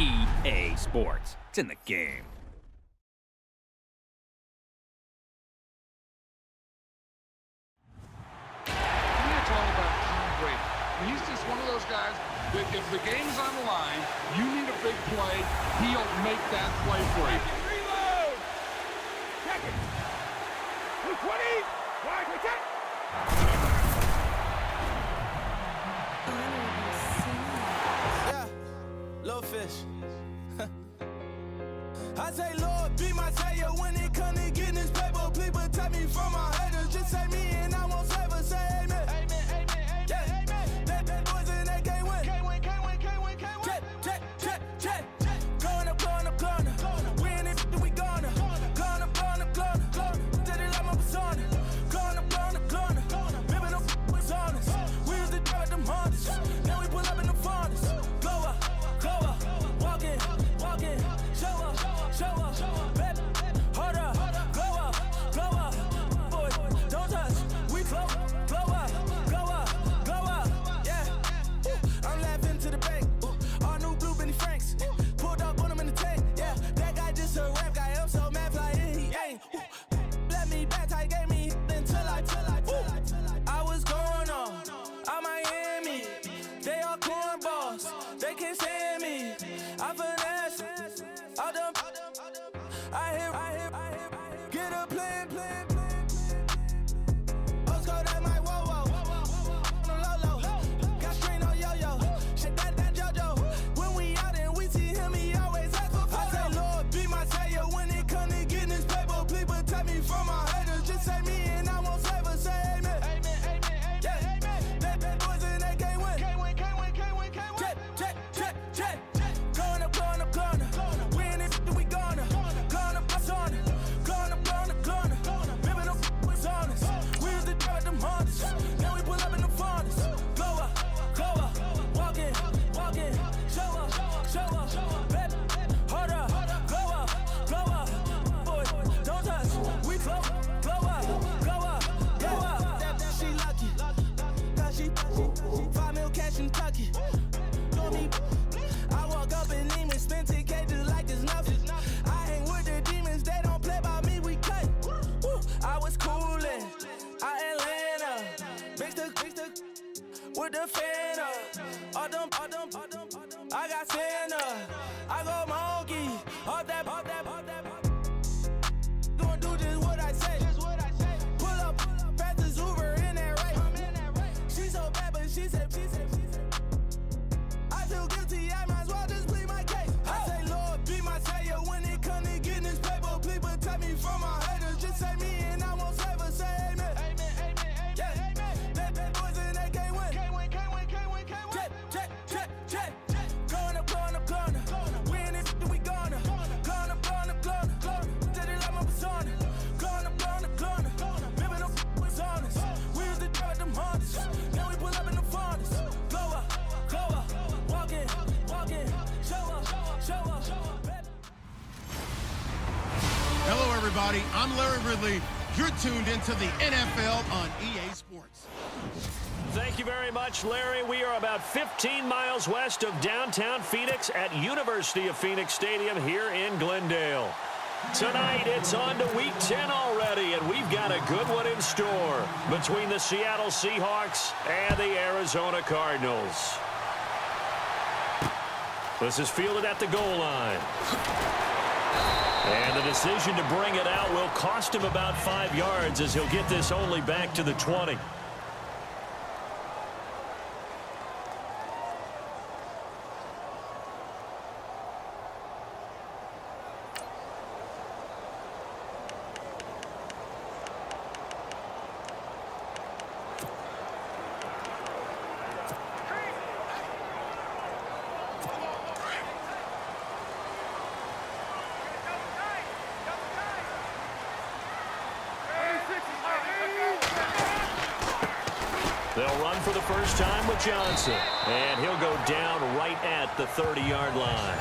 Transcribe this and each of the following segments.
EA Sports. It's in the game. It's all about Tom Brady. He's just one of those guys that if the game's on the line, you need a big play, he'll make that play for you. Reload! Check it! 220! Wide, check! Yeah, little fish. I say, Lord, be my savior when it come to getting this paper. Please protect me from my haters. Just say me and I won't favor. Say amen. Amen, amen, amen, yeah. Amen. That boys and they can't win. Can't win, can't win, can't win, can't win. Check, check, check, check. Going up, going up, going up. We in it, we gonna. Going up, going up, going up. Did it like my persona. Going up, going up, going up. Remember them was honest. We used to drive them Hondas. Now we pull up in the Fondas. Go up, walking, walking. Show up, baby, hold up, go up, boy, don't touch, we flow up, yeah, I'm laughing to the bank, all new blue Benny Franks, pulled up on him in the tank, yeah, that guy just a rap guy, I'm so mad fly in, he ain't, let me back, tight gave me until I was going on Miami, they all cornballs, they can't stand me, I finesse. I hear, get a plan. Let's go that my whoa. Got strain on yo-yo. Shit that JoJo. When we out and we see him, he always ask for photo. I say, Lord, be my savior when it come to getting this paper. Please protect me from my haters. Just say me and I won't favor. Say amen. Amen, amen, amen, yeah. Amen. That boys and they can't win. Can't win, can't win, can't win, can't win. Check. Going up. We in it, we gonna. Going up. Remember them was honest. We used to drive them Hondas. Now we pull up in the Fondas. Go up, walking. Show up, baby, hold up. Go up, boy, don't touch. We flow up. She lucky, cause she 5 mil cash in Kentucky. Know me, I walk up and name and spend 10K just like it's nothing. I hang with the demons, they don't play by me, we cut. I was coolin', Atlanta, mixed the with the fan up. All them, I got Santa, I go monkey, all that. Gonna do just what I say. Pull up, fast as Uber in that race. She so bad, but she said. I feel guilty, I might as well just plead my case. I say, Lord, be my savior when it come to getting this paper. Please protect me from my haters. Just say me and I won't favor. Say amen. Amen, amen, amen, yeah. Amen. That boys and they can't win. Can't win, can't win, can't win, can't win. Check. Going up. We in it, we gonna. Going up. Did it like my persona. Going up. Remember them was honest. We used to drive them Hondas. Now we pull up in the Fondas. Go up, walking. Show up, baby. Hello, everybody. I'm Larry Ridley. You're tuned into the NFL on EA Sports. Thank you very much, Larry. We are about 15 miles west of downtown Phoenix at University of Phoenix Stadium here in Glendale. Tonight, it's on to Week 10 already, and we've got a good one in store between the Seattle Seahawks and the Arizona Cardinals. This is fielded at the goal line. And the decision to bring it out will cost him about 5 yards as he'll get this only back to the 20. They'll run for the first time with Johnson. And he'll go down right at the 30-yard line.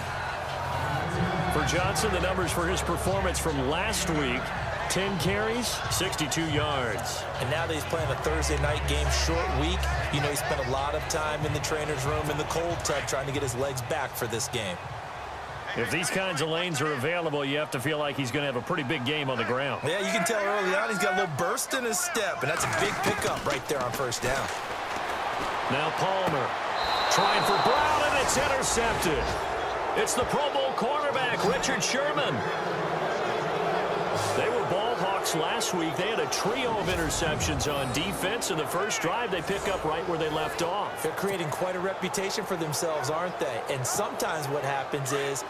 For Johnson, the numbers for his performance from last week, 10 carries, 62 yards. And now that he's playing a Thursday night game, short week, he spent a lot of time in the trainer's room in the cold tub trying to get his legs back for this game. If these kinds of lanes are available, you have to feel like he's going to have a pretty big game on the ground. Yeah, you can tell early on he's got a little burst in his step, and that's a big pickup right there on first down. Now Palmer trying for Brown, and it's intercepted. It's the Pro Bowl cornerback, Richard Sherman. They were ball hawks last week. They had a trio of interceptions on defense. In the first drive, they pick up right where they left off. They're creating quite a reputation for themselves, aren't they? And sometimes what happens is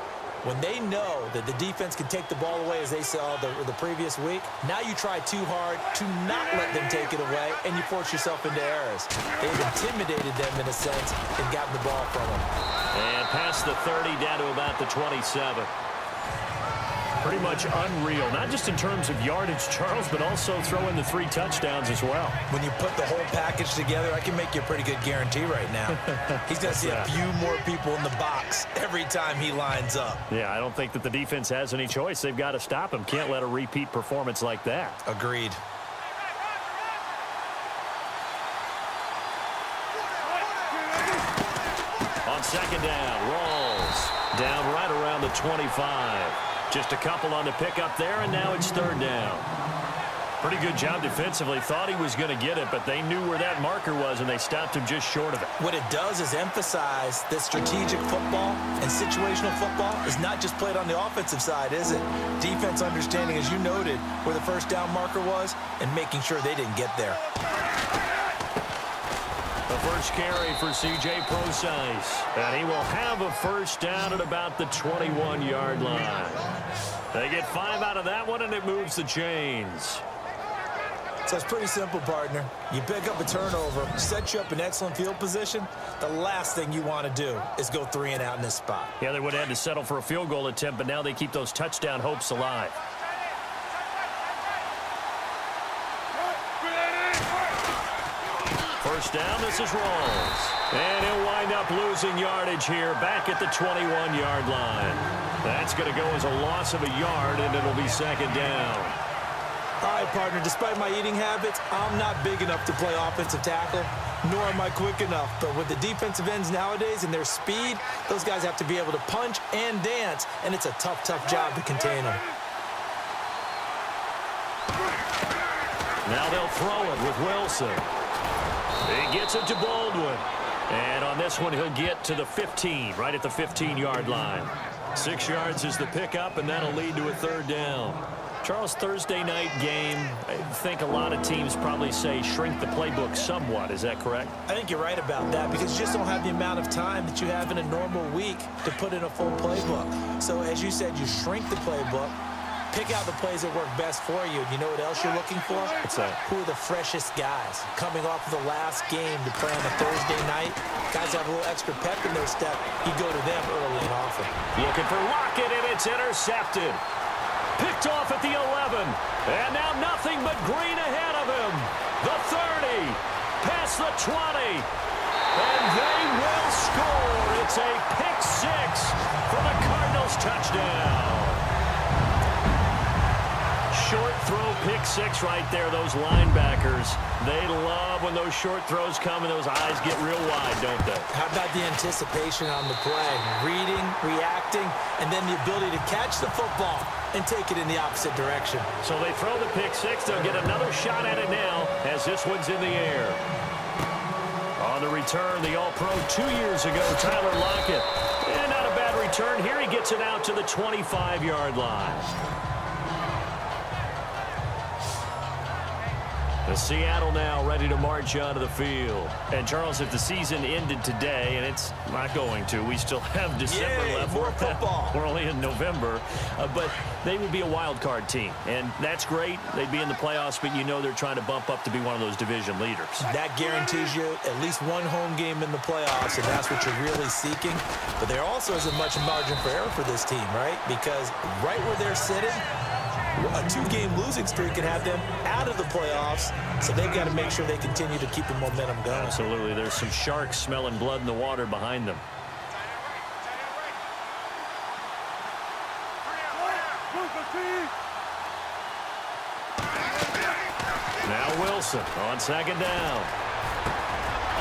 when they know that the defense can take the ball away, as they saw the previous week, now you try too hard to not let them take it away, and you force yourself into errors. They've intimidated them in a sense and gotten the ball from them. And past the 30 down to about the 27. Pretty much unreal, not just in terms of yardage, Charles, but also throwing the 3 touchdowns as well. When you put the whole package together, I can make you a pretty good guarantee right now. He's going to see a few more people in the box every time he lines up. Yeah, I don't think that the defense has any choice. They've got to stop him. Can't let a repeat performance like that. Agreed. On second down, Rawls down right around the 25. Just a couple on the pickup there, and now it's third down. Pretty good job defensively. Thought he was going to get it, but they knew where that marker was, and they stopped him just short of it. What it does is emphasize that strategic football and situational football is not just played on the offensive side, is it? Defense understanding, as you noted, where the first down marker was and making sure they didn't get there. The first carry for C.J. Prosise, and he will have a first down at about the 21-yard line. They get 5 out of that one, and it moves the chains. So it's pretty simple, partner. You pick up a turnover, set you up in excellent field position. The last thing you want to do is go 3 and out in this spot. Yeah, they would have had to settle for a field goal attempt, but now they keep those touchdown hopes alive. First down, this is Rawls. And he'll wind up losing yardage here back at the 21-yard line. That's going to go as a loss of a yard, and it'll be second down. All right, partner, despite my eating habits, I'm not big enough to play offensive tackle, nor am I quick enough. But with the defensive ends nowadays and their speed, those guys have to be able to punch and dance, and it's a tough, tough job to contain them. Now they'll throw it with Wilson. He gets it to Baldwin. And on this one, he'll get to the 15, right at the 15-yard line. 6 yards is the pickup, and that'll lead to a third down. Charles, Thursday night game, I think a lot of teams probably say shrink the playbook somewhat. Is that correct? I think you're right about that because you just don't have the amount of time that you have in a normal week to put in a full playbook. So as you said, you shrink the playbook, pick out the plays that work best for you. You know what else you're looking for? What's that? Who are the freshest guys coming off of the last game to play on a Thursday night? Guys have a little extra pep in their step. You go to them early and often. Looking for Lockett, and it's intercepted. Picked off at the 11. And now nothing but green ahead of him. The 30. Past the 20. And they will score. It's a pick 6 for the Cardinals touchdown. Short throw, pick 6 right there. Those linebackers, they love when those short throws come and those eyes get real wide, don't they? How about the anticipation on the play? Reading, reacting, and then the ability to catch the football and take it in the opposite direction. So they throw the pick 6. They'll get another shot at it now as this one's in the air. On the return, the All-Pro 2 years ago, Tyler Lockett. And not a bad return. Here he gets it out to the 25-yard line. The Seattle now ready to march onto the field. And, Charles, if the season ended today, and it's not going to, we still have December left. More football. We're only in November. But they would be a wild card team. And that's great. They'd be in the playoffs, but you know they're trying to bump up to be one of those division leaders. That guarantees you at least one home game in the playoffs, and that's what you're really seeking. But there also isn't much margin for error for this team, right? Because right where they're sitting, a 2-game losing streak can have them out of the playoffs, so they've got to make sure they continue to keep the momentum going. Absolutely. There's some sharks smelling blood in the water behind them. Now Wilson on second down.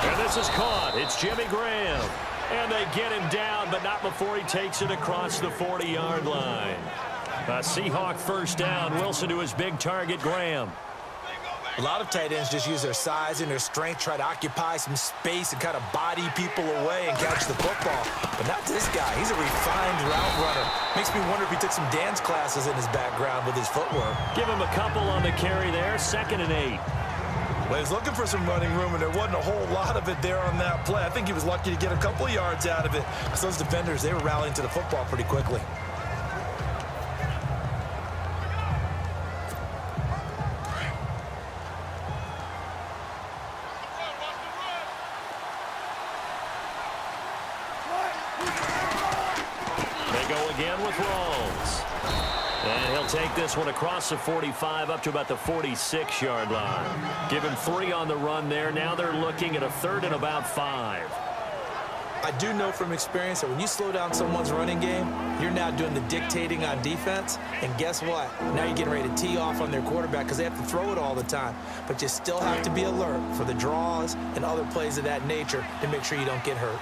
And this is caught. It's Jimmy Graham. And they get him down, but not before he takes it across the 40-yard line. A Seahawk first down. Wilson to his big target, Graham. A lot of tight ends just use their size and their strength, try to occupy some space and kind of body people away and catch the football. But not this guy. He's a refined route runner. Makes me wonder if he took some dance classes in his background with his footwork. Give him a couple on the carry there. 2nd and 8. Well, he was looking for some running room, and there wasn't a whole lot of it there on that play. I think he was lucky to get a couple of yards out of it because those defenders, they were rallying to the football pretty quickly. Again with Rawls. And he'll take this one across the 45 up to about the 46-yard line. Give him 3 on the run there. Now they're looking at a 3rd and about 5. I do know from experience that when you slow down someone's running game, you're now doing the dictating on defense. And guess what? Now you're getting ready to tee off on their quarterback because they have to throw it all the time. But you still have to be alert for the draws and other plays of that nature to make sure you don't get hurt.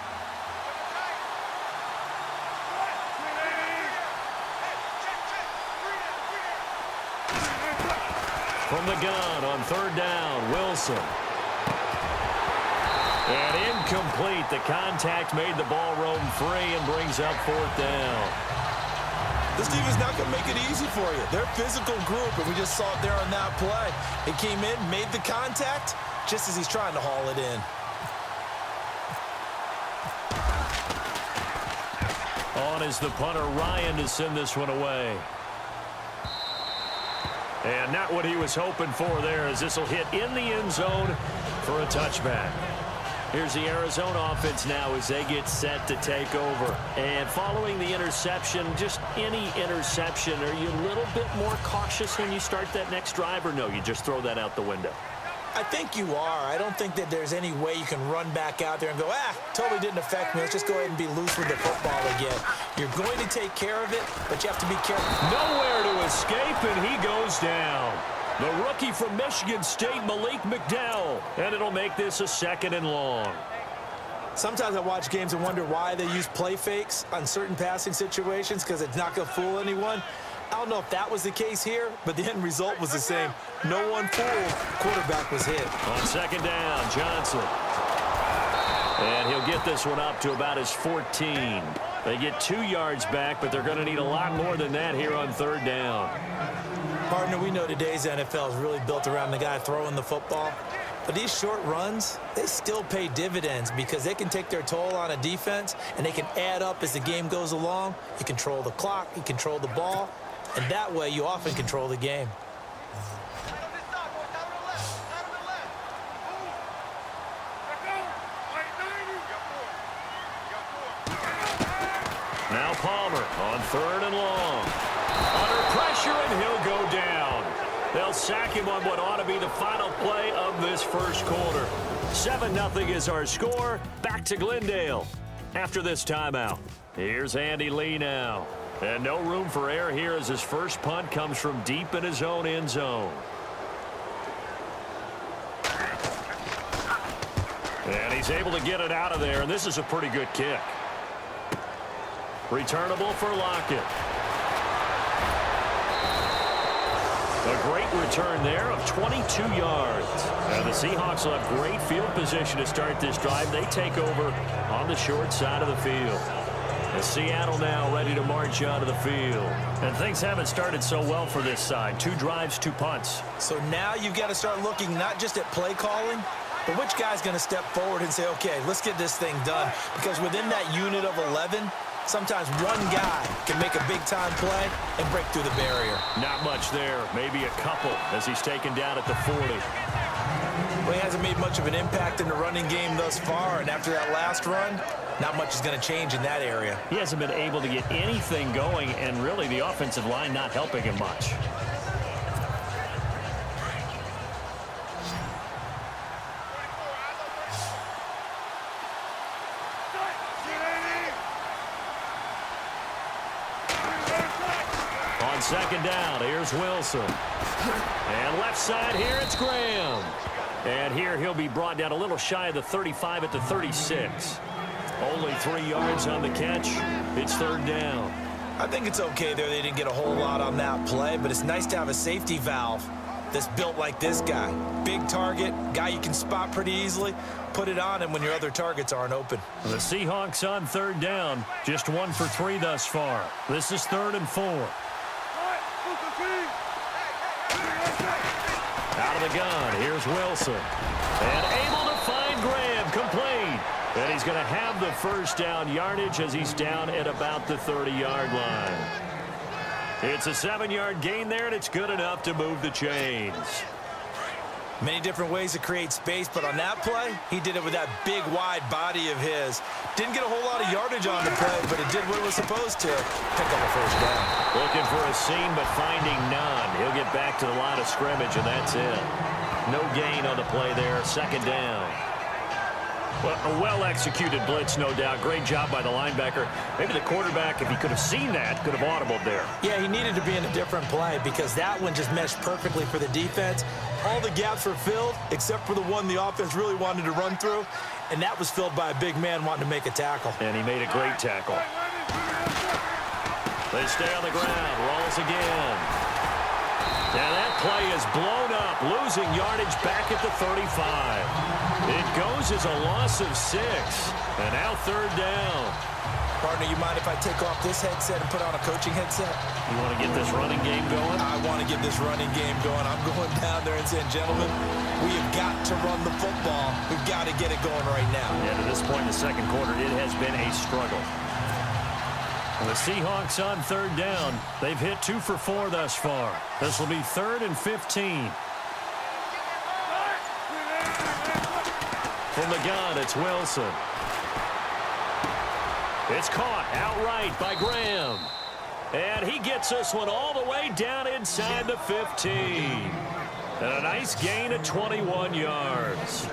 From the gun on 3rd down, Wilson. And incomplete. The contact made the ball roam free and brings up 4th down. This team is not going to make it easy for you. They're a physical group, and we just saw it there on that play. It came in, made the contact, just as he's trying to haul it in. On is the punter, Ryan, to send this one away. And not what he was hoping for there, as this will hit in the end zone for a touchback. Here's the Arizona offense now as they get set to take over. And following the interception, just any interception, are you a little bit more cautious when you start that next drive, or no, you just throw that out the window? I think you are. I don't think that there's any way you can run back out there and go, totally didn't affect me. Let's just go ahead and be loose with the football again. You're going to take care of it, but you have to be careful. Nowhere to escape, and he goes down. The rookie from Michigan State, Malik McDowell. And it'll make this a 2nd and long. Sometimes I watch games and wonder why they use play fakes on certain passing situations because it's not going to fool anyone. I don't know if that was the case here, but the end result was the same. No one fooled. Quarterback was hit. On 2nd down, Johnson. And he'll get this one up to about his 14. They get 2 yards back, but they're going to need a lot more than that here on 3rd down. Partner, we know today's NFL is really built around the guy throwing the football. But these short runs, they still pay dividends because they can take their toll on a defense, and they can add up as the game goes along. You control the clock, you control the ball, and that way you often control the game. Now Palmer on 3rd and long. Under pressure, and he'll go down. They'll sack him on what ought to be the final play of this first quarter. 7-0 is our score. Back to Glendale after this timeout. Here's Andy Lee now. And no room for error here as his first punt comes from deep in his own end zone. And he's able to get it out of there, and this is a pretty good kick. Returnable for Lockett. A great return there of 22 yards. And the Seahawks will have great field position to start this drive. They take over on the short side of the field. And Seattle now ready to march out of the field. And things haven't started so well for this side. 2 drives, 2 punts. So now you've got to start looking not just at play calling, but which guy's going to step forward and say, okay, let's get this thing done. Because within that unit of 11, sometimes one guy can make a big-time play and break through the barrier. Not much there. Maybe a couple as he's taken down at the 40. Well, he hasn't made much of an impact in the running game thus far, and after that last run, not much is going to change in that area. He hasn't been able to get anything going, and really the offensive line not helping him much. On 2nd down, here's Wilson. And left side here, it's Graham. And here he'll be brought down a little shy of the 35 at the 36. Only 3 yards on the catch. It's third down. I think it's okay there. They didn't get a whole lot on that play, but it's nice to have a safety valve that's built like this guy. Big target, guy you can spot pretty easily. Put it on him when your other targets aren't open. The Seahawks on third down. Just 1 for 3 thus far. This is 3rd and 4. Out of the gun, here's Wilson. And able to find Graham, complete. And he's going to have the first down yardage as he's down at about the 30-yard line. It's a 7-yard gain there, and it's good enough to move the chains. Many different ways to create space, but on that play, he did it with that big, wide body of his. Didn't get a whole lot of yardage on the play, but it did what it was supposed to. Pick up a first down. Looking for a seam, but finding none. He'll get back to the line of scrimmage, and that's it. No gain on the play there. 2nd down. Well, a well-executed blitz, no doubt. Great job by the linebacker. Maybe the quarterback, if he could have seen that, could have audibled there. Yeah, he needed to be in a different play because that one just meshed perfectly for the defense. All the gaps were filled except for the one the offense really wanted to run through, and that was filled by a big man wanting to make a tackle. And he made a great tackle. They stay on the ground. Rolls again. And that play is blown up, losing yardage back at the 35. It goes as a loss of 6. And now 3rd down. Partner, you mind if I take off this headset and put on a coaching headset? You want to get this running game going? I want to get this running game going. I'm going down there and saying, gentlemen, we have got to run the football. We've got to get it going right now. Yeah, to this point in the 2nd quarter, it has been a struggle. The Seahawks on 3rd down. They've hit 2 for 4 thus far. This will be 3rd and 15. From the gun, it's Wilson. It's caught outright by Graham. And he gets this one all the way down inside the 15. And a nice gain of 21 yards.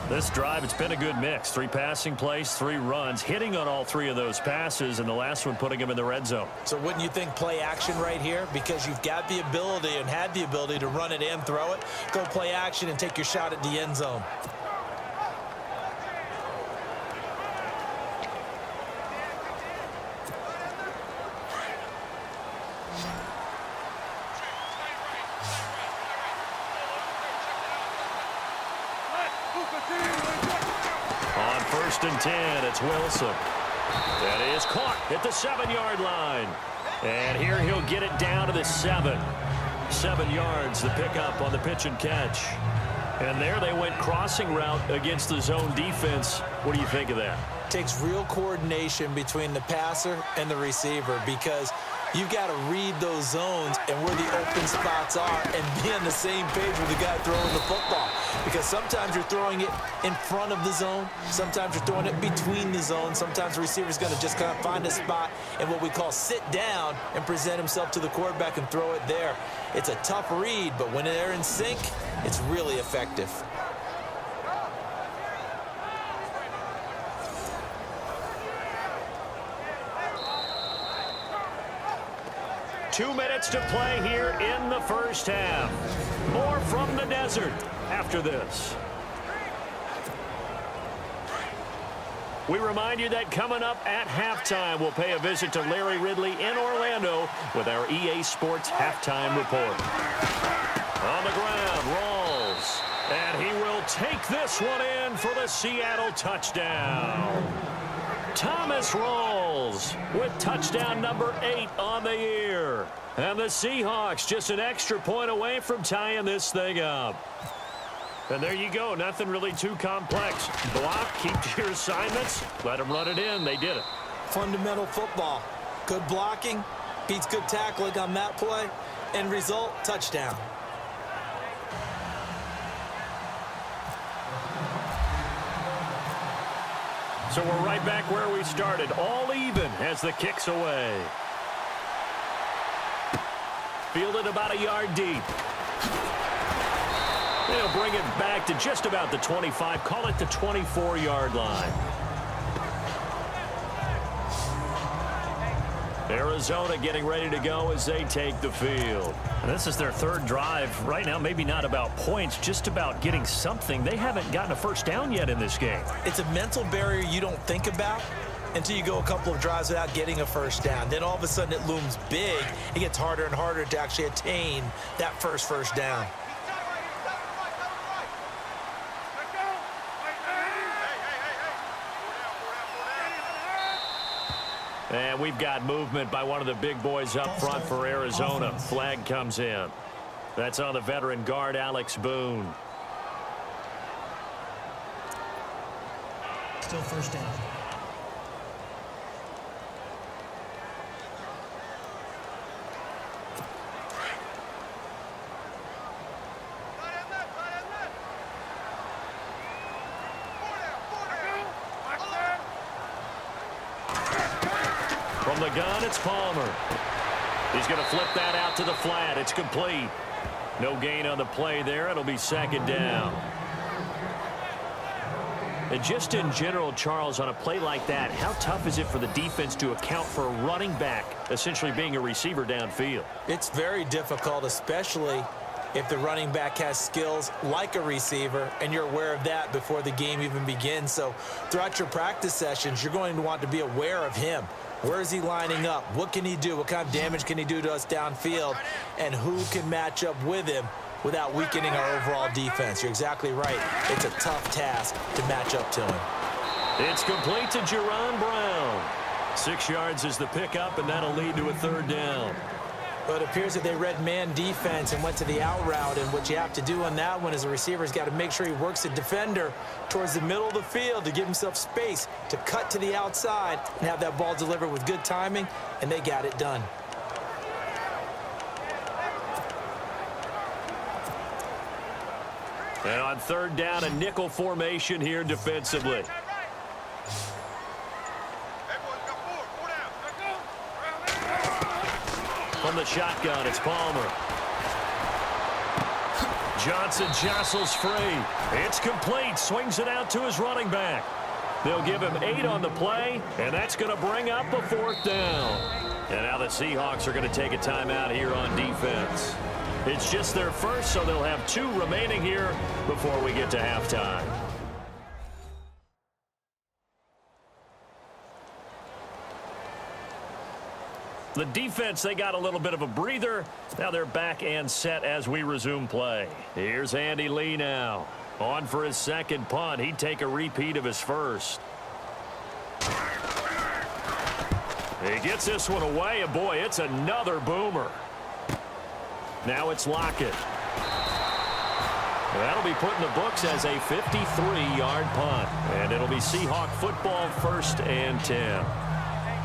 This drive, it's been a good mix. 3 passing plays, 3 runs, hitting on all 3 of those passes, and the last one putting him in the red zone. So wouldn't you think play action right here? Because you've got the ability and had the ability to run it and throw it. Go play action and take your shot at the end zone. On 1st and 10, it's Wilson. That is caught at the 7-yard line. And here he'll get it down to the 7. 7 yards, the pickup on the pitch and catch. And there they went crossing route against the zone defense. What do you think of that? Takes real coordination between the passer and the receiver because you've got to read those zones and where the open spots are and be on the same page with the guy throwing the football. Because sometimes you're throwing it in front of the zone. Sometimes you're throwing it between the zones. Sometimes the receiver's going to just kind of find a spot and what we call sit down and present himself to the quarterback and throw it there. It's a tough read, but when they're in sync, it's really effective. Two minutes to play here in the first half. More from the desert after this. We remind you that coming up at halftime, we'll pay a visit to Larry Ridley in Orlando with our EA Sports Halftime Report. On the ground, Rawls. And he will take this one in for the Seattle touchdown. Thomas Rawls with touchdown number 8 on the year. And the Seahawks just an extra point away from tying this thing up. And there you go. Nothing really too complex. Block, keep to your assignments, let them run it in. They did it. Fundamental football. Good blocking, beats good tackling on that play. End result, touchdown. So we're right back where we started, all even as the kick's away. Fielded about a yard deep. They'll bring it back to just about the 25, call it the 24-yard line. Arizona getting ready to go as they take the field. And this is their third drive. Right now, maybe not about points, just about getting something. They haven't gotten a first down yet in this game. It's a mental barrier you don't think about until you go a couple of drives without getting a first down. Then all of a sudden it looms big. It gets harder and harder to actually attain that first down. And we've got movement by one of the big boys up front for Arizona. Flag comes in. That's on the veteran guard, Alex Boone. Still first down. From the gun, it's Palmer. He's going to flip that out to the flat. It's complete. No gain on the play there. It'll be second down. And just in general, Charles, on a play like that, how tough is it for the defense to account for a running back essentially being a receiver downfield? It's very difficult, especially if the running back has skills like a receiver, and you're aware of that before the game even begins. So throughout your practice sessions, you're going to want to be aware of him. Where is he lining up? What can he do? What kind of damage can he do to us downfield? And who can match up with him without weakening our overall defense? You're exactly right. It's a tough task to match up to him. It's complete to Jerron Brown. 6 yards is the pickup, and that'll lead to a third down. But it appears that they read man defense and went to the out route, and what you have to do on that one is the receiver's got to make sure he works the defender towards the middle of the field to give himself space to cut to the outside and have that ball delivered with good timing, and they got it done. And on third down, a nickel formation here defensively. From the shotgun, it's Palmer. Johnson jostles free. It's complete. Swings it out to his running back. They'll give him 8 on the play, and that's going to bring up a fourth down. And now the Seahawks are going to take a timeout here on defense. It's just their first, so they'll have 2 remaining here before we get to halftime. The defense, they got a little bit of a breather. Now they're back and set as we resume play. Here's Andy Lee now. On for his second punt. He'd take a repeat of his first. He gets this one away, and boy, it's another boomer. Now it's Lockett. That'll be put in the books as a 53-yard punt. And it'll be Seahawk football, 1st and 10.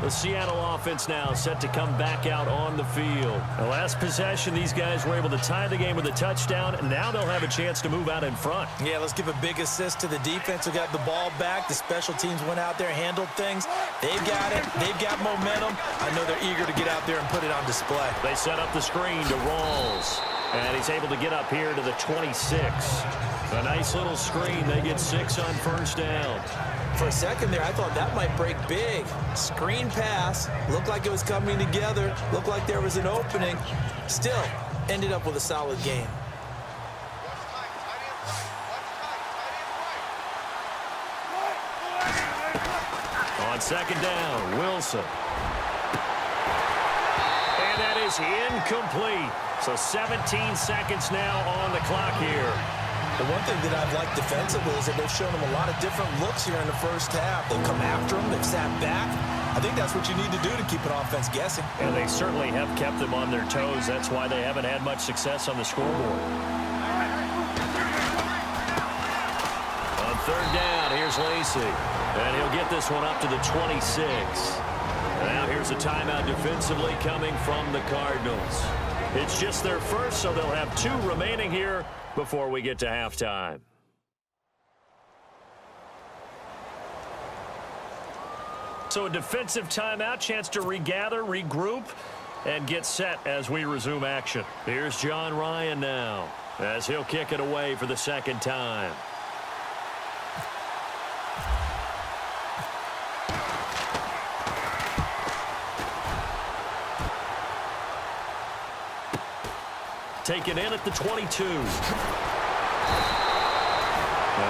The Seattle offense now set to come back out on the field. The last possession, these guys were able to tie the game with a touchdown, and now they'll have a chance to move out in front. Yeah, let's give a big assist to the defense who got the ball back. The special teams went out there, handled things. They've got it. They've got momentum. I know they're eager to get out there and put it on display. They set up the screen to Rawls, and he's able to get up here to the 26. A nice little screen. They get 6 on first down. For a second there, I thought that might break big. Screen pass. Looked like it was coming together. Looked like there was an opening. Still, ended up with a solid game. On second down, Wilson. And that is incomplete. So 17 seconds now on the clock here. The one thing that I've liked defensively is that they've shown them a lot of different looks here in the first half. They've come after them. They've sat back. I think that's what you need to do to keep an offense guessing. And they certainly have kept them on their toes. That's why they haven't had much success on the scoreboard. On third down, here's Lacy. And he'll get this one up to the 26. And now here's a timeout defensively coming from the Cardinals. It's just their first, so they'll have 2 remaining here before we get to halftime. So a defensive timeout, chance to regather, regroup, and get set as we resume action. Here's John Ryan now, as he'll kick it away for the second time. taken in at the 22. A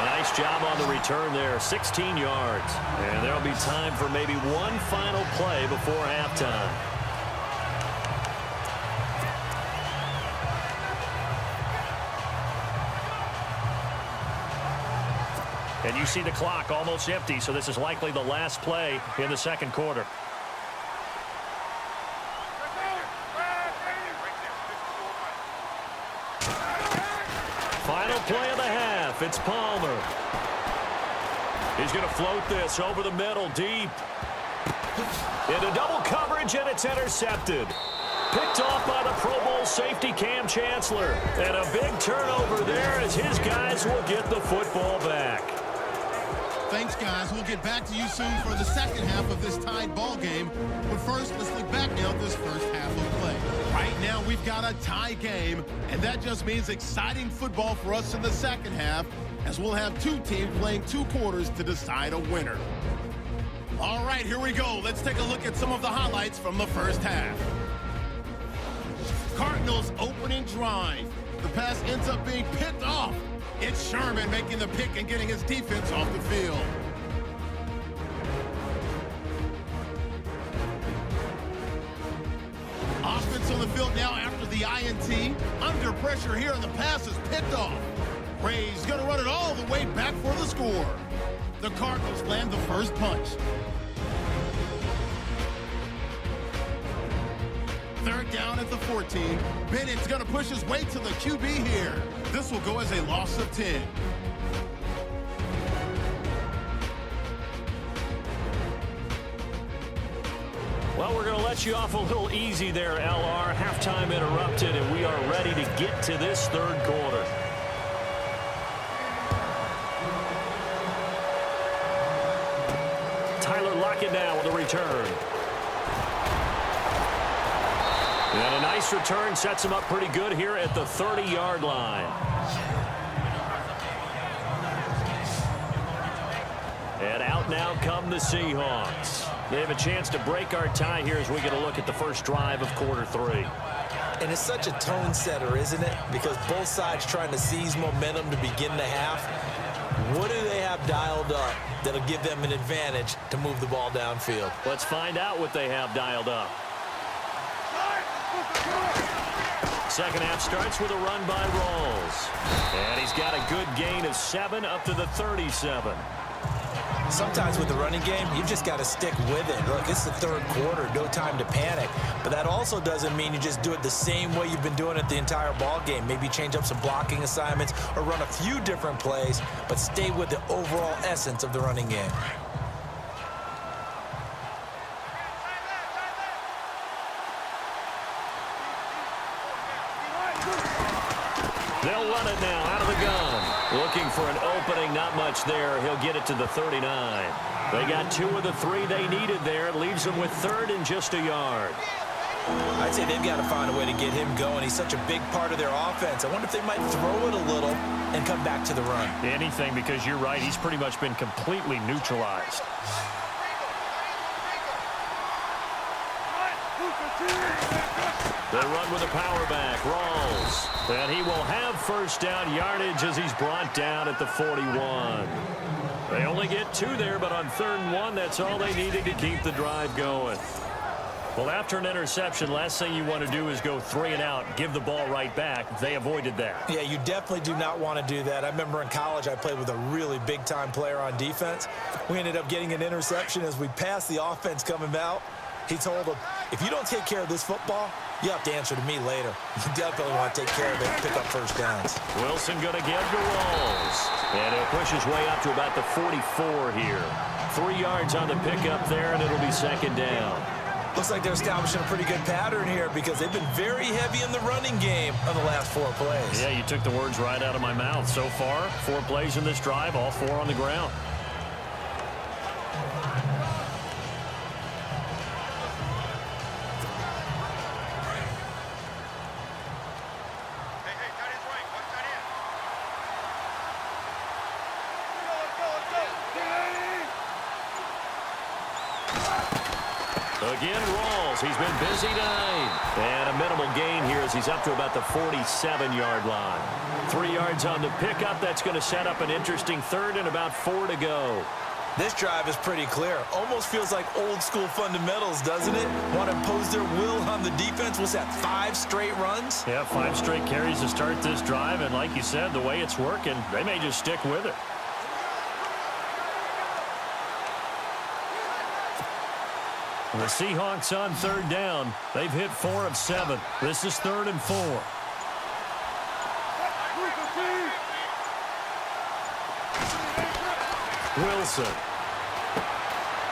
nice job on the return there, 16 yards. And there'll be time for maybe one final play before halftime. And you see the clock almost empty, so this is likely the last play in the second quarter. Final play of the half. It's Palmer. He's going to float this over the middle, deep. Into double coverage, and it's intercepted. Picked off by the Pro Bowl safety Cam Chancellor. And a big turnover there as his guys will get the football back. Thanks, guys. We'll get back to you soon for the second half of this tied ball game. But first, let's look back now at this first half of play. Right now, we've got a tie game, and that just means exciting football for us in the second half, as we'll have two teams playing 2 quarters to decide a winner. All right, here we go. Let's take a look at some of the highlights from the first half. Cardinals opening drive. The pass ends up being picked off. It's Sherman making the pick and getting his defense off the field. Offense on the field now after the INT. Under pressure here, and the pass is picked off. Ray's going to run it all the way back for the score. The Cardinals land the first punch. Third down at the 14. Bennett's going to push his way to the QB here. This will go as a loss of 10. Well, we're going to let you off a little easy there, LR. Halftime interrupted, and we are ready to get to this third quarter. Tyler Lockett now with a return. And a nice return sets him up pretty good here at the 30-yard line. And out now come the Seahawks. They have a chance to break our tie here as we get a look at the first drive of quarter 3. And it's such a tone setter, isn't it? Because both sides trying to seize momentum to begin the half. What do they have dialed up that'll give them an advantage to move the ball downfield? Let's find out what they have dialed up. Second half starts with a run by Rawls. And he's got a good gain of 7 up to the 37. Sometimes with the running game, you just got to stick with it. Look, it's the third quarter, no time to panic. But that also doesn't mean you just do it the same way you've been doing it the entire ball game. Maybe change up some blocking assignments or run a few different plays, but stay with the overall essence of the running game. They'll run it now out of the gun. Looking for an opening, not much there. He'll get it to the 39. They got 2 of the 3 they needed there. It leaves them with third and just a yard. I'd say they've got to find a way to get him going. He's such a big part of their offense. I wonder if they might throw it a little and come back to the run. Anything, because you're right. He's pretty much been completely neutralized. They run with a power back. Rawls. And he will have first down yardage as he's brought down at the 41. They only get 2 there, but on 3rd and 1, that's all they needed to keep the drive going. Well, after an interception, last thing you want to do is go 3 and out, give the ball right back. They avoided that. Yeah, you definitely do not want to do that. I remember in college I played with a really big-time player on defense. We ended up getting an interception as we passed the offense coming out. He told him, if you don't take care of this football, you have to answer to me later. You definitely want to take care of it and pick up first downs. Wilson going to give to Rawls. And he'll push his way up to about the 44 here. 3 yards on the pickup there, and it'll be second down. Looks like they're establishing a pretty good pattern here because they've been very heavy in the running game on the last 4 plays. Yeah, you took the words right out of my mouth. So far, 4 plays in this drive, all 4 on the ground. Again, Rawls. He's been busy tonight. And a minimal gain here as he's up to about the 47-yard line. 3 yards on the pickup. That's going to set up an interesting third and about 4 to go. This drive is pretty clear. Almost feels like old-school fundamentals, doesn't it? Want to impose their will on the defense. What's that, 5 straight runs? Yeah, 5 straight carries to start this drive. And like you said, the way it's working, they may just stick with it. The Seahawks on 3rd down. They've hit 4 of 7. This is 3rd and 4. Wilson.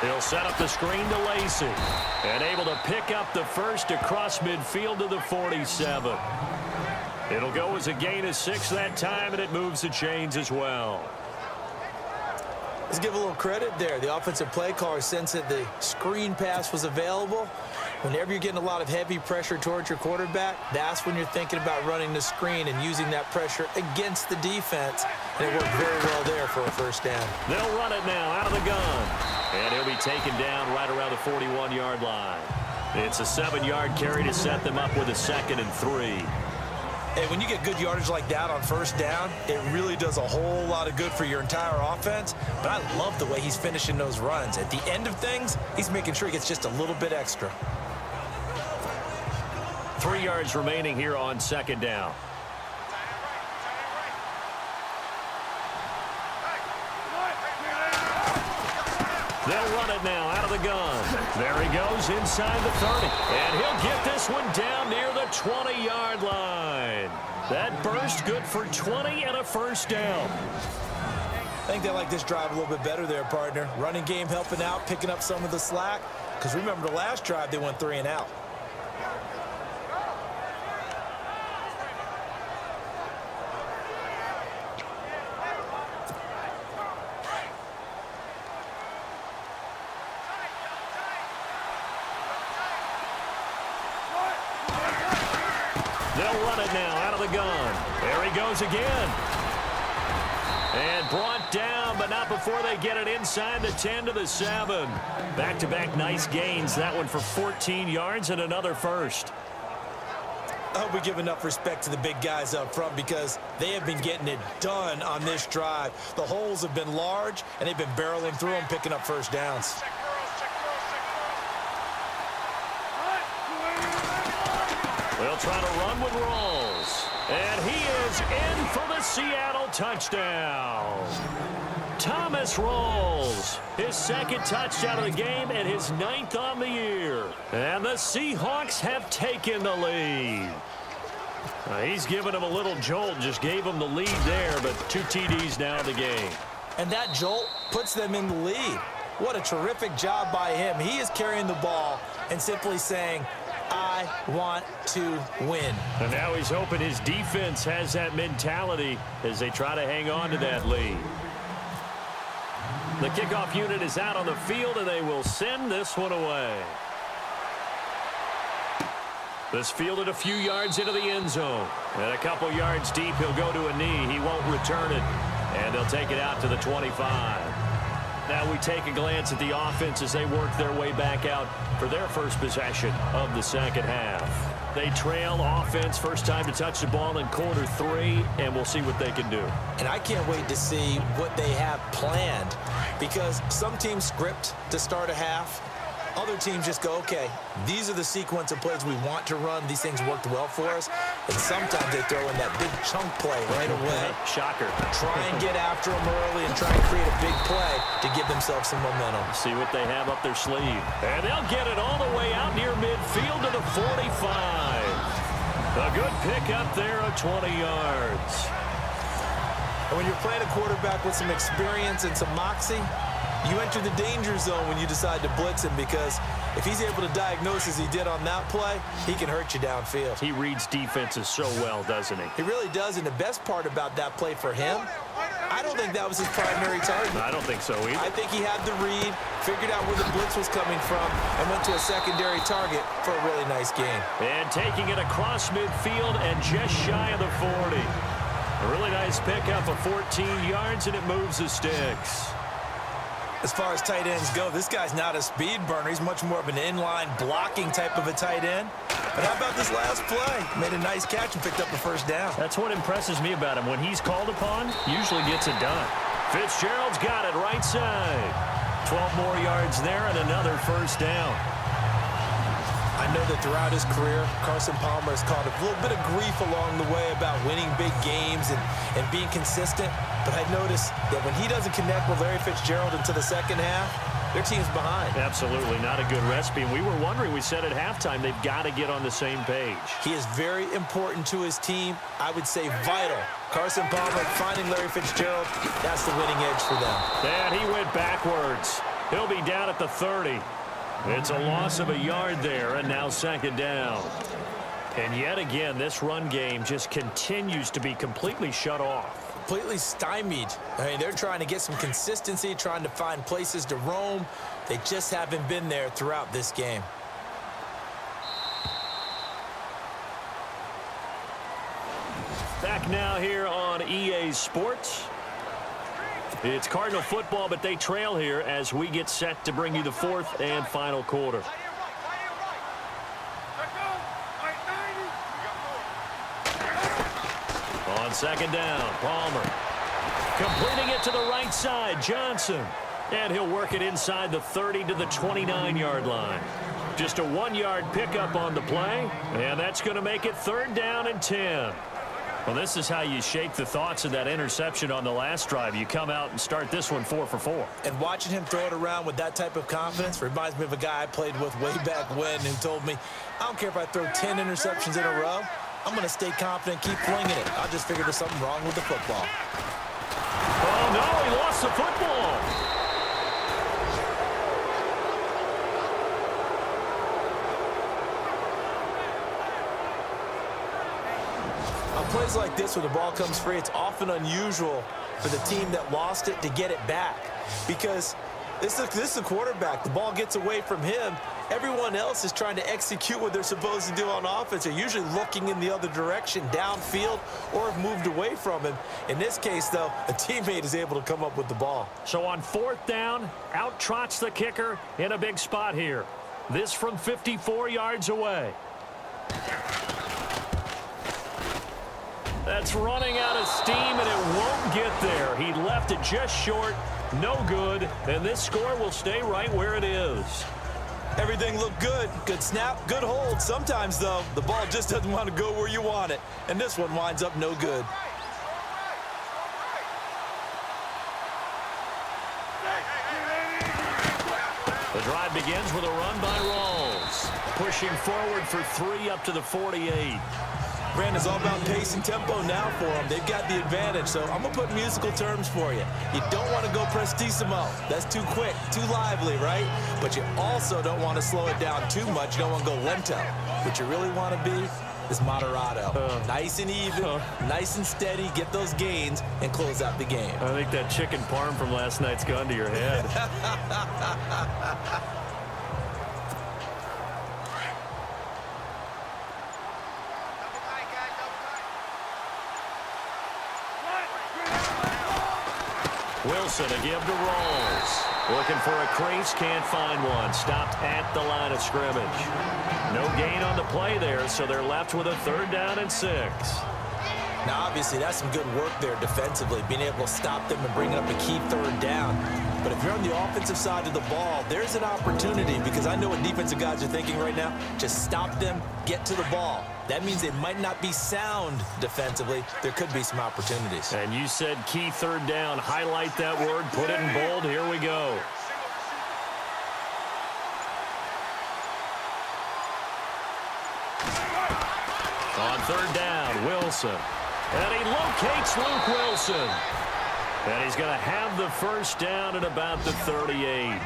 He'll set up the screen to Lacey. And able to pick up the first across midfield to the 47. It'll go as a gain of 6 that time, and it moves the chains as well. Let's give a little credit there. The offensive play caller sensed that the screen pass was available. Whenever you're getting a lot of heavy pressure towards your quarterback, that's when you're thinking about running the screen and using that pressure against the defense. And it worked very well there for a first down. They'll run it now out of the gun. And he'll be taken down right around the 41-yard line. It's a 7-yard carry to set them up with a 2nd and 3. And when you get good yardage like that on first down, it really does a whole lot of good for your entire offense. But I love the way he's finishing those runs. At the end of things, he's making sure he gets just a little bit extra. 3 yards remaining here on 2nd down. They'll run it now out of the gun. There he goes inside the 30. And he'll get this one down near the 20-yard line. That burst good for 20 and a first down. I think they like this drive a little bit better there, partner. Running game helping out, picking up some of the slack. Because remember the last drive, they went 3 and out. They'll run it now out of the gun. There he goes again. And brought down, but not before they get it inside the 10 to the 7. Back-to-back nice gains. That one for 14 yards and another first. I hope we give enough respect to the big guys up front because they have been getting it done on this drive. The holes have been large, and they've been barreling through them, picking up first downs. They'll try to run with Rawls. And he is in for the Seattle touchdown. Thomas Rawls, his 2nd touchdown of the game and his 9th on the year. And the Seahawks have taken the lead. He's given him a little jolt, just gave him the lead there, but 2 TDs now in the game. And that jolt puts them in the lead. What a terrific job by him. He is carrying the ball and simply saying, I want to win. And now he's hoping his defense has that mentality as they try to hang on to that lead. The kickoff unit is out on the field, and they will send this one away. This fielded a few yards into the end zone. And a couple yards deep, he'll go to a knee. He won't return it. And they'll take it out to the 25. Now we take a glance at the offense as they work their way back out for their first possession of the 2nd half. They trail offense, first time to touch the ball in quarter 3, and we'll see what they can do. And I can't wait to see what they have planned because some teams script to start a half. Other teams just go, okay, these are the sequence of plays we want to run. These things worked well for us. And sometimes they throw in that big chunk play right away. Shocker. Try and get after them early and try and create a big play to give themselves some momentum. See what they have up their sleeve. And they'll get it all the way out near midfield to the 45. A good pickup there of 20 yards. And when you're playing a quarterback with some experience and some moxie, you enter the danger zone when you decide to blitz him because if he's able to diagnose as he did on that play, he can hurt you downfield. He reads defenses so well, doesn't he? He really does, and the best part about that play for him, I don't think that was his primary target. I don't think so either. I think he had the read, figured out where the blitz was coming from, and went to a secondary target for a really nice gain. And taking it across midfield and just shy of the 40. A really nice pickup of 14 yards, and it moves the sticks. As far as tight ends go, this guy's not a speed burner. He's much more of an inline blocking type of a tight end. But how about this last play? Made a nice catch and picked up a first down. That's what impresses me about him. When he's called upon, usually gets it done. Fitzgerald's got it right side. 12 more yards there and another first down. I know that throughout his career, Carson Palmer has caught a little bit of grief along the way about winning big games and being consistent. But I noticed that when he doesn't connect with Larry Fitzgerald until the second half, their team's behind. Absolutely not a good recipe. And we were wondering, we said at halftime, they've got to get on the same page. He is very important to his team. I would say vital. Carson Palmer finding Larry Fitzgerald, that's the winning edge for them. And he went backwards. He'll be down at the 30. It's a loss of a yard there, and now second down. And yet again, this run game just continues to be completely shut off. Completely stymied. I mean, they're trying to get some consistency, trying to find places to roam. They just haven't been there throughout this game. Back now here on EA Sports. It's Cardinal football, but they trail here as we get set to bring you the fourth and final quarter. On second down, Palmer. Completing it to the right side, Johnson. And he'll work it inside the 30 to the 29-yard line. Just a 1-yard pickup on the play, and that's going to make it third down and 10. Well, this is how you shake the thoughts of that interception on the last drive. You come out and start this one 4 for 4. And watching him throw it around with that type of confidence reminds me of a guy I played with way back when who told me, I don't care if I throw 10 interceptions in a row, I'm going to stay confident, keep flinging it. I just figured there's something wrong with the football. Oh, no, he lost the football. On plays like this where the ball comes free, it's often unusual for the team that lost it to get it back because this is the quarterback. The ball gets away from him. Everyone else is trying to execute what they're supposed to do on offense. They're usually looking in the other direction, downfield, or have moved away from him. In this case, though, a teammate is able to come up with the ball. So on fourth down, out trots the kicker in a big spot here. This from 54 yards away. That's running out of steam, and it won't get there. He left it just short, no good, and this score will stay right where it is. Everything looked good. Good snap, good hold. Sometimes, though, the ball just doesn't want to go where you want it, and this one winds up no good. The drive begins with a run by Rawls. Pushing forward for 3 up to the 48. Brandon, it's all about pace and tempo now for them. They've got the advantage, so I'm going to put musical terms for you. You don't want to go prestissimo. That's too quick, too lively, right? But you also don't want to slow it down too much. You don't want to go lento. What you really want to be is moderato. Nice and even, nice and steady, get those gains, and close out the game. I think that chicken parm from last night's gone to your head. Wilson to give to Rawls. Looking for a crease, can't find one. Stopped at the line of scrimmage. No gain on the play there, so they're left with a third down and 6. Now, obviously, that's some good work there defensively, being able to stop them and bring up a key third down. But if you're on the offensive side of the ball, there's an opportunity because I know what defensive guys are thinking right now. Just stop them, get to the ball. That means they might not be sound defensively. There could be some opportunities. And you said key third down. Highlight that word. Put it in bold. Here we go. On third down, Wilson. And he locates Luke Wilson. And he's going to have the first down at about the 38.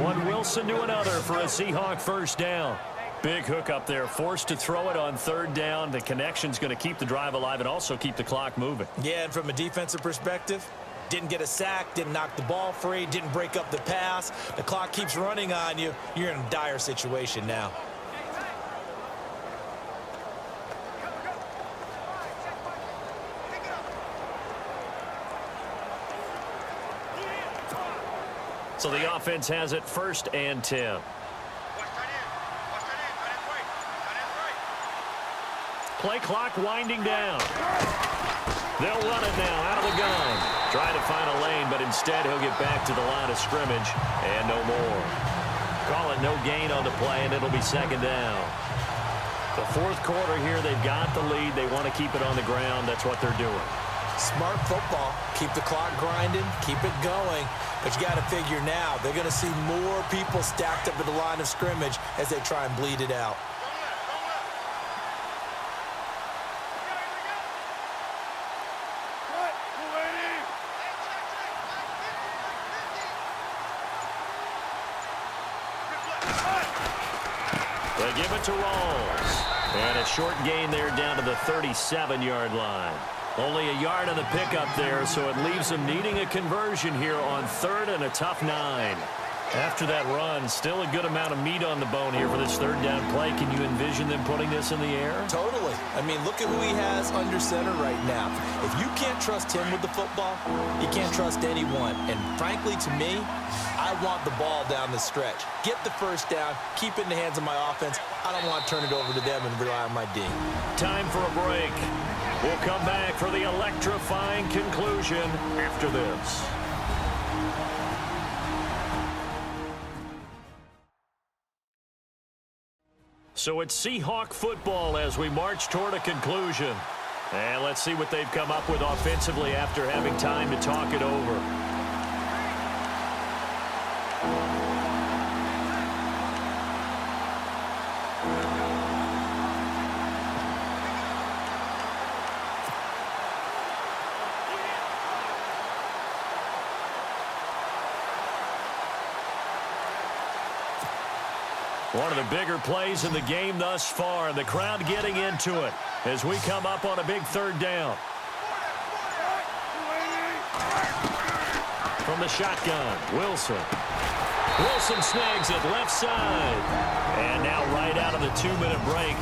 One Wilson to another for a Seahawk first down. Big hook up there, forced to throw it on third down. The connection's going to keep the drive alive and also keep the clock moving. Yeah, and from a defensive perspective, didn't get a sack, didn't knock the ball free, didn't break up the pass. The clock keeps running on you. You're in a dire situation now. So the offense has it 1st and 10. Play clock winding down. They'll run it now out of the gun. Trying to find a lane, but instead he'll get back to the line of scrimmage and no more. Call it no gain on the play, and it'll be 2nd down. The 4th quarter here, they've got the lead. They want to keep it on the ground. That's what they're doing. Smart football. Keep the clock grinding. Keep it going. But you got to figure now, they're going to see more people stacked up at the line of scrimmage as they try and bleed it out. They give it to Rawls. And a short gain there down to the 37-yard line. Only a yard on the pickup there, so it leaves them needing a conversion here on 3rd and a tough 9. After that run, still a good amount of meat on the bone here for this 3rd down play. Can you envision them putting this in the air? Totally. I mean, look at who he has under center right now. If you can't trust him with the football, you can't trust anyone. And frankly, to me, I want the ball down the stretch. Get the 1st down, keep it in the hands of my offense. I don't want to turn it over to them and rely on my D. Time for a break. We'll come back for the electrifying conclusion after this. So it's Seahawk football as we march toward a conclusion. And let's see what they've come up with offensively after having time to talk it over. One of the bigger plays in the game thus far, and the crowd getting into it as we come up on a big 3rd down. From the shotgun, Wilson. Wilson snags it left side. And now right out of the 2-minute break,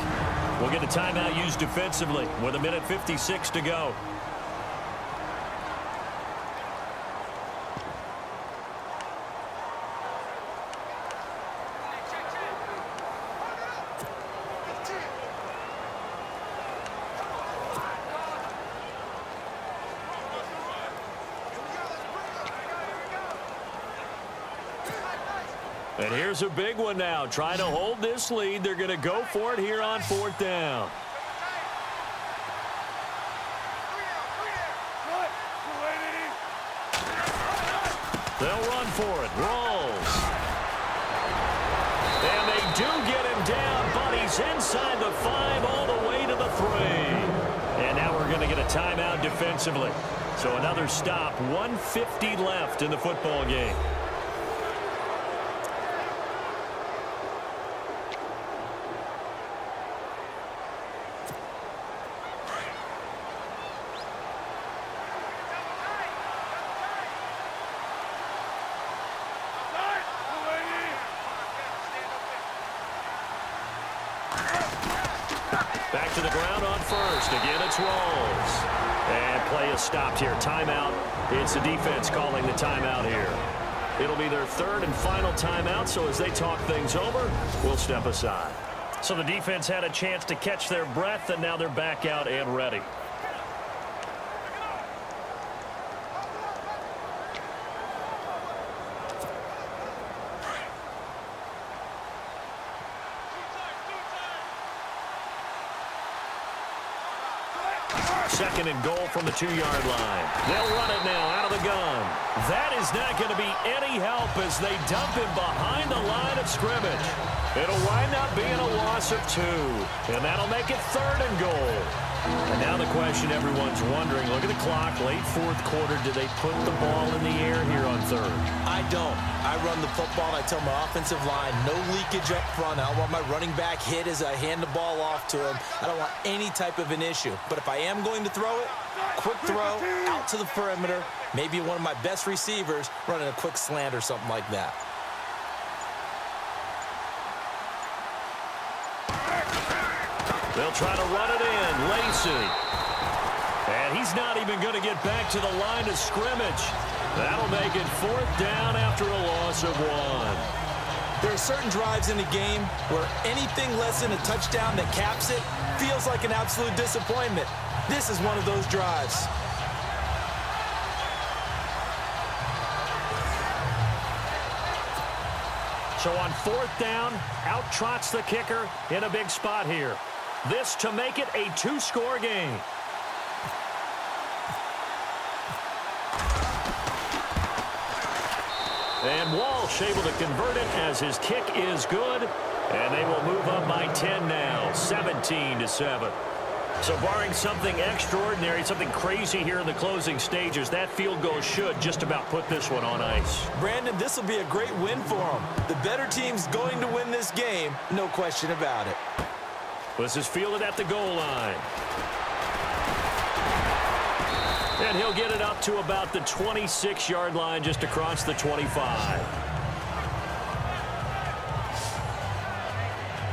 we'll get a timeout used defensively with 1:56 to go. And here's a big one now. Trying to hold this lead. They're going to go for it here on 4th down. They'll run for it. Rolls. And they do get him down, but he's inside the 5 all the way to the 3. And now we're going to get a timeout defensively. So another stop. 1:50 left in the football game. Back to the ground on 1st. Again, it's Rawls. And play is stopped here. Timeout. It's the defense calling the timeout here. It'll be their 3rd and final timeout, so as they talk things over, we'll step aside. So the defense had a chance to catch their breath, and now they're back out and ready. Second and goal from the 2-yard line. They'll run it now out of the gun. That is not going to be any help as they dump him behind the line of scrimmage. It'll wind up being a loss of 2. And that'll make it 3rd and goal. And now the question everyone's wondering, look at the clock, late 4th quarter, do they put the ball in the air here on 3rd? I don't. I run the football, and I tell my offensive line, no leakage up front. I don't want my running back hit as I hand the ball off to him. I don't want any type of an issue. But if I am going to throw it, quick throw, out to the perimeter, maybe one of my best receivers running a quick slant or something like that. They'll try to run it in. Lacey. And he's not even going to get back to the line of scrimmage. That'll make it 4th down after a loss of 1. There are certain drives in the game where anything less than a touchdown that caps it feels like an absolute disappointment. This is one of those drives. So on 4th down, out trots the kicker in a big spot here. This to make it a 2-score game. And Walsh able to convert it as his kick is good. And they will move up by 10 now, 17-7. So barring something extraordinary, something crazy here in the closing stages, that field goal should just about put this one on ice. Brandon, this will be a great win for them. The better team's going to win this game, no question about it. This is fielded at the goal line. And he'll get it up to about the 26-yard line, just across the 25.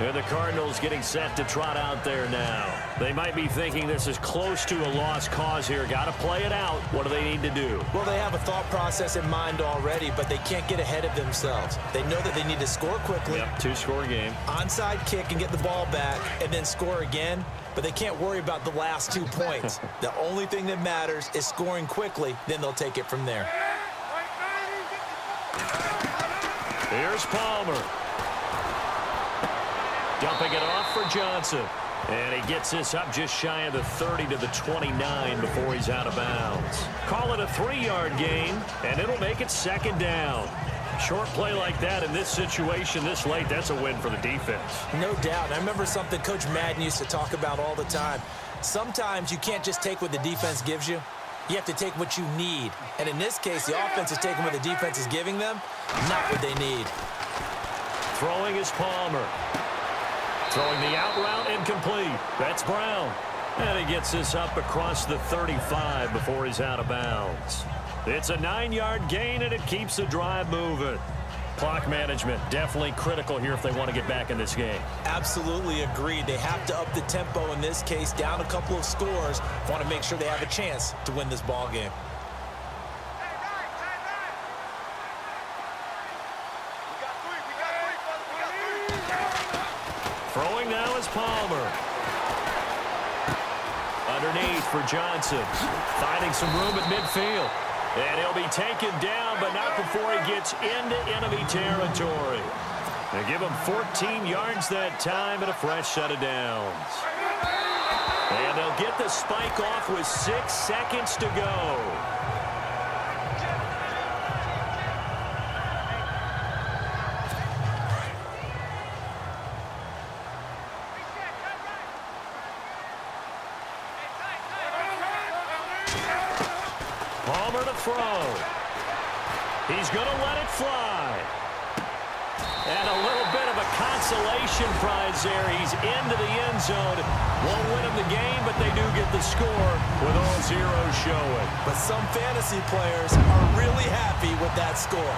And the Cardinals getting set to trot out there now. They might be thinking this is close to a lost cause here. Got to play it out. What do they need to do? Well, they have a thought process in mind already, but they can't get ahead of themselves. They know that they need to score quickly. Yep, 2-score game. Onside kick and get the ball back and then score again. But they can't worry about the last 2 points. The only thing that matters is scoring quickly. Then they'll take it from there. Here's Palmer. Dumping it off for Johnson. And he gets this up just shy of the 30 to the 29 before he's out of bounds. Call it a 3-yard gain, and it'll make it 2nd down. Short play like that in this situation this late, that's a win for the defense. No doubt. And I remember something Coach Madden used to talk about all the time. Sometimes you can't just take what the defense gives you. You have to take what you need. And in this case, the offense is taking what the defense is giving them, not what they need. Throwing is Palmer. Throwing the out route incomplete. That's Brown. And he gets this up across the 35 before he's out of bounds. It's a 9-yard gain, and it keeps the drive moving. Clock management definitely critical here if they want to get back in this game. Absolutely agreed. They have to up the tempo in this case, down a couple of scores. Want to make sure they have a chance to win this ball game. Throwing now is Palmer. Underneath for Johnson. Finding some room at midfield. And he'll be taken down, but not before he gets into enemy territory. They give him 14 yards that time and a fresh set of downs. And they'll get the spike off with 6 seconds to go. Palmer to throw. He's going to let it fly. And a little bit of a consolation prize there. He's into the end zone. Won't win him the game, but they do get the score with all zeros showing. But some fantasy players are really happy with that score.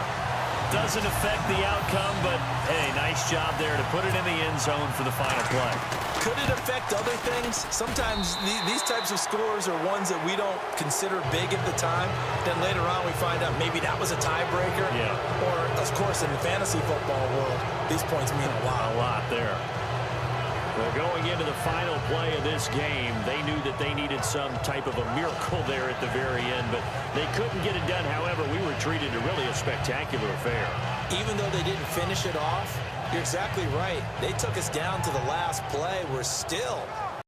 Doesn't affect the outcome, but, hey, nice job there to put it in the end zone for the final play. Could it affect other things? Sometimes these types of scores are ones that we don't consider big at the time. Then later on we find out maybe that was a tiebreaker. Yeah. Or, of course, in the fantasy football world, these points mean a lot. A lot there. Well, going into the final play of this game, they knew that they needed some type of a miracle there at the very end, but they couldn't get it done. However, we were treated to really a spectacular affair. Even though they didn't finish it off, you're exactly right. They took us down to the last play. We're still